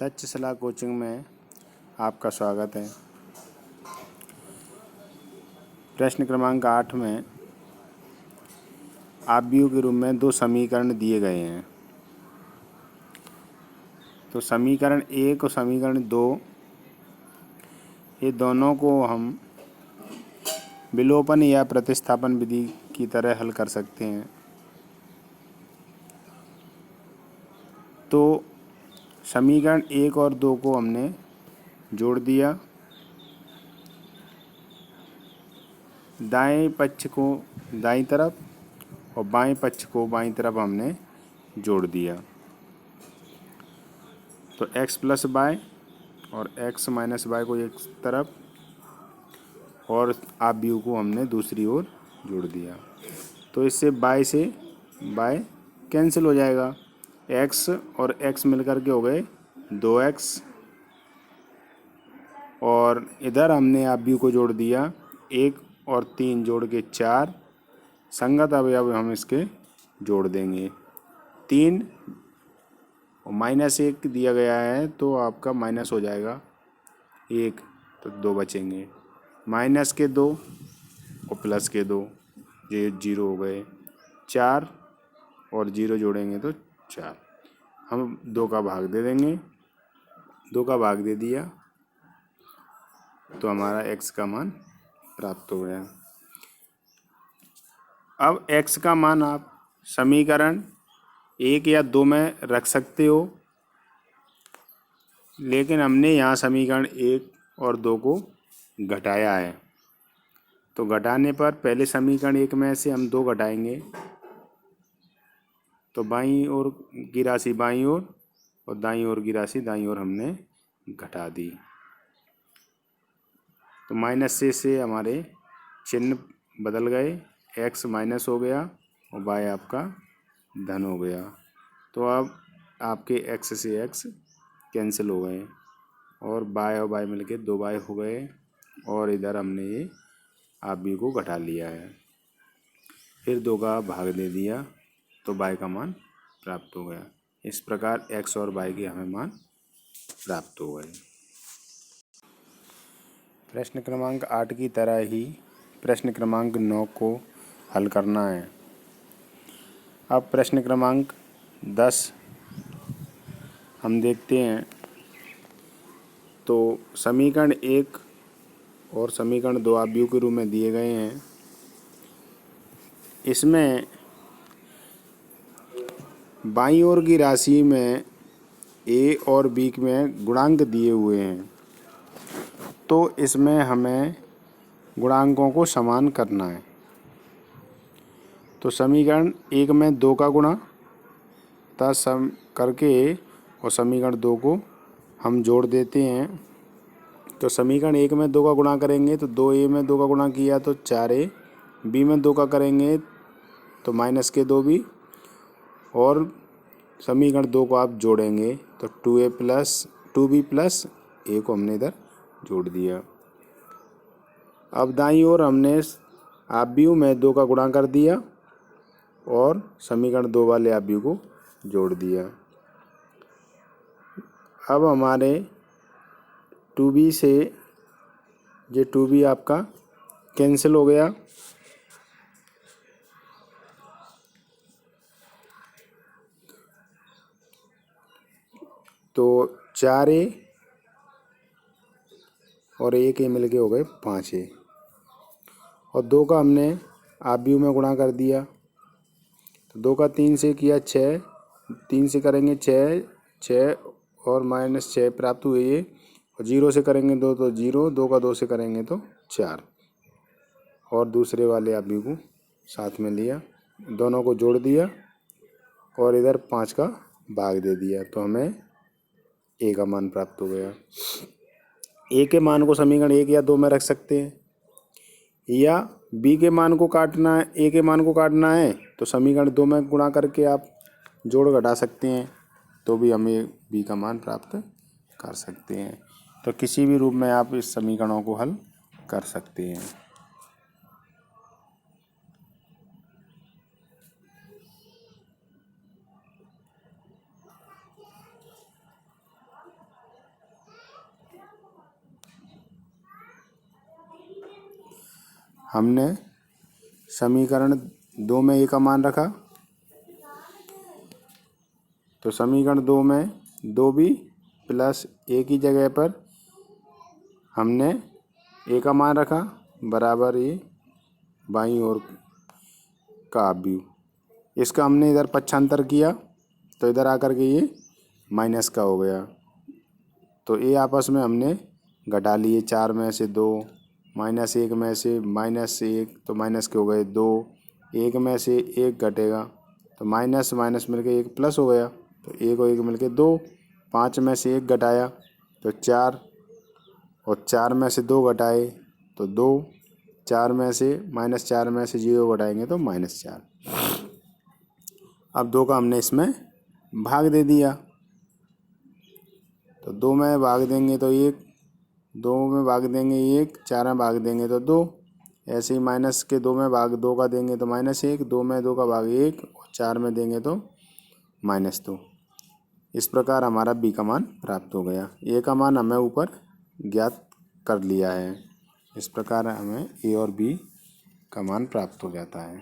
Takshashila coaching में आपका स्वागत है। प्रश्न क्रमांक 8 में आव्यूह के रूप में दो समीकरण दिए गए हैं। तो समीकरण 1 और समीकरण 2 ये दोनों को हम विलोपन या प्रतिस्थापन विधि की तरह हल कर सकते हैं। तो समीकरण 1 और 2 को हमने जोड़ दिया, दाएं पक्ष को दाईं तरफ और बाएं पक्ष को बाईं तरफ हमने जोड़ दिया। तो x प्लस वाई और x माइनस वाई को एक तरफ और आव्यूह को हमने दूसरी ओर जोड़ दिया। तो इससे y से y कैंसिल हो जाएगा। x और x मिलकर के हो गए 2x और इधर हमने आव्यूह को जोड़ दिया 1 और 3 जोड़ के 4। संगत अवयव हम इसके जोड़ देंगे 3 और -1 दिया गया है तो आपका माइनस हो जाएगा 1, तो 2 बचेंगे। माइनस के 2 और प्लस के 2 ये 0 हो गए। 4 और 0 जोड़ेंगे तो 4। हम 2 का भाग दे देंगे, 2 का भाग दे दिया तो हमारा x का मान प्राप्त हो गया। अब x का मान आप समीकरण 1 या 2 में रख सकते हो, लेकिन हमने यहाँ समीकरण 1 और 2 को घटाया है। तो घटाने पर पहले समीकरण 1 में से हम 2 घटाएंगे तो बाईं ओर की राशि बाईं ओर और दाईं ओर की राशि दाईं ओर हमने घटा दी। तो माइनस से हमारे चिन्ह बदल गए, x माइनस हो गया और y आपका धन हो गया। तो अब आपके x से x कैंसिल हो गए और y और y मिलके 2y हो गए और इधर हमने ये आव्यूह को घटा लिया है। फिर 2 का भाग दे दिया तो y का मान प्राप्त हो गया। इस प्रकार x और y के हमें मान प्राप्त हो गए। प्रश्न क्रमांक 8 की तरह ही प्रश्न क्रमांक 9 को हल करना है। अब प्रश्न क्रमांक 10 हम देखते हैं। तो समीकरण 1 और समीकरण 2 आव्यूह के रूप में दिए गए हैं। इसमें बाईं ओर की राशि में a और b में गुणांक दिए हुए हैं, तो इसमें हमें गुणांकों को समान करना है। तो समीकरण 1 में 2 का गुणा था सम करके और समीकरण 2 को हम जोड़ देते हैं। तो समीकरण 1 में 2 का गुणा करेंगे तो 2a में 2 का गुणा किया तो 4a, b में 2 का करेंगे तो माइनस के 2b और समीकरण 2 को आप जोड़ेंगे तो 2b प्लस a को हमने इधर जोड़ दिया। अब दाईं ओर हमने आव्यूह में 2 का गुणा कर दिया और समीकरण 2 वाले आव्यूह को जोड़ दिया। अब हमारे 2b से ये 2b आपका कैंसिल हो गया। तो 4a और 1a मिलके हो गए 5a और 2 का हमने आव्यूह में गुणा कर दिया। तो 2 का 3 से किया 6, 3 से करेंगे 6 और -6 प्राप्त हुए ये और 0 से करेंगे 2 तो 0, 2 का 2 से करेंगे तो 4 और दूसरे वाले आव्यूह को साथ में लिया, दोनों को जोड़ दिया और इधर 5 का भाग दे दिया तो हमें a का मान प्राप्त हो गया। a के मान को समीकरण 1 या 2 में रख सकते हैं, या b के मान को काटना है, a के मान को काटना है तो समीकरण 2 में गुणा करके आप जोड़ घटा सकते हैं तो भी हमें b का मान प्राप्त कर सकते हैं। तो किसी भी रूप में आप इस समीकरणों को हल कर सकते हैं। हमने समीकरण 2 में ए का मान रखा, तो समीकरण 2 में 2b प्लस ए की जगह पर हमने ए का मान रखा बराबर ये बाईं ओर का आव्यूह। इसका हमने इधर पक्षांतर किया तो इधर आकर के ये माइनस का हो गया। तो ये आपस में हमने घटा लिए, 4 में से 2, -1 में से -1 तो माइनस के हो गए 2, 1 में से 1 घटेगा तो माइनस माइनस मिलके 1 प्लस हो गया, तो 1 और 1 मिलके 2, 5 में से 1 घटाया तो 4 और 4 में से 2 घटाए तो 2, 4 में से -4 में से 0 घटाएंगे तो -4। अब 2 का हमने इसमें भाग दे दिया, तो 2 में भाग देंगे तो 1, 2 में भाग देंगे 1, 4 में भाग देंगे तो 2, ऐसे ही माइनस के 2 में भाग 2 का देंगे तो -1, 2 में 2 का भाग 1 और 4 में देंगे तो -2। इस प्रकार हमारा b का मान प्राप्त हो गया। a का मान हमें ऊपर ज्ञात कर लिया है। इस प्रकार हमें a और b का मान प्राप्त हो जाता है।